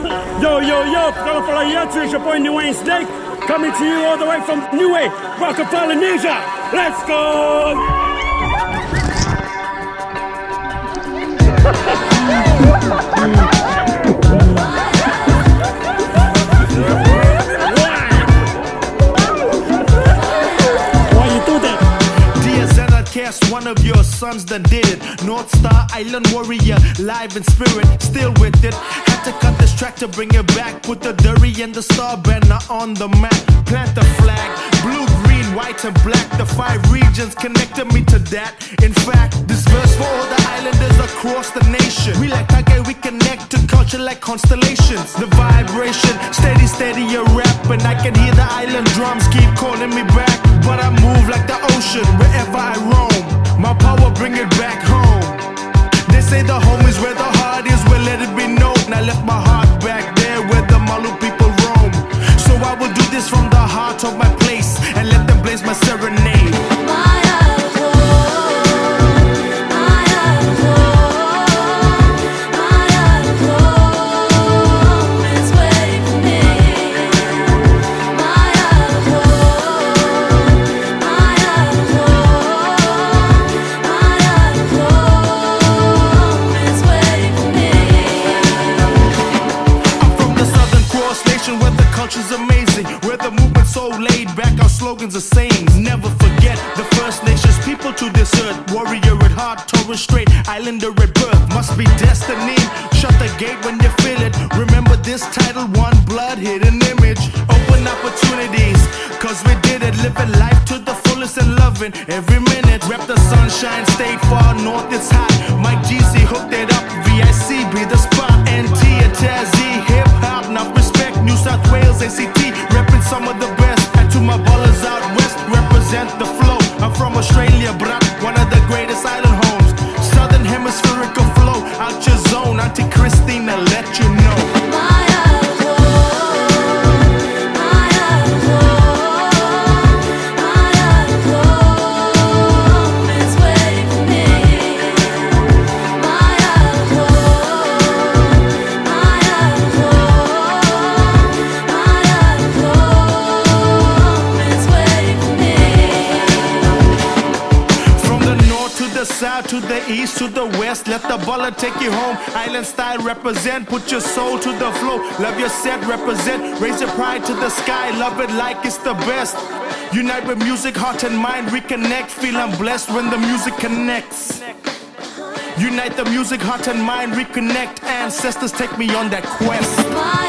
Yo, yo, yo, Kalafala Yatsu, it's your boy New Wayne Snake, coming to you all the way from Niue, Waka Polynesia. Let's go! One of your sons done did it. North Star Island warrior, live in spirit, still with it. Had to cut this track to bring it back. Put the Durry and the star banner on the map. Plant the flag, blue, green, white and black. The 5 regions connected me to that. In fact, this verse for all the islanders across the nation. We like Kage, we connect to culture like constellations. The vibration, steady, steady a rap. And I can hear the island drums keep calling me back. But I move like the ocean wherever I roam. My power bring it back home. They say the home is where the heart is, well let it be known. I left my heart back there where the Malu people roam. So I will do this from the heart of my place and let them blaze my serenade. Culture's amazing, where the movement's so laid back, our slogans are sayings. Never forget the First Nations people to this earth. Warrior at heart, Torres Strait, Islander at birth. Must be destiny, shut the gate when you feel it. Remember this title, one blood, hidden image. Open opportunities, cause we did it. Living life to the fullest and loving every minute. Rep the sunshine, stay far north, it's hot. Mike GC hooked it up, VIC be the spot. NT and Tazzy, hip hop, enough respect. New South Wales, ACT, repping some of the best. And to my ballers out west, represent the flow. I'm from Australia, but one of the greatest island homes. Southern hemispherical flow, out your zone. Auntie Christina, let you know. South to the east to the west, let the baller take you home. Island style represent, put your soul to the flow. Love your set, represent, raise your pride to the sky. Love it like it's the best. Unite with music, heart and mind, reconnect. Feel I'm blessed when the music connects. Unite the music, heart and mind, reconnect. Ancestors take me on that quest.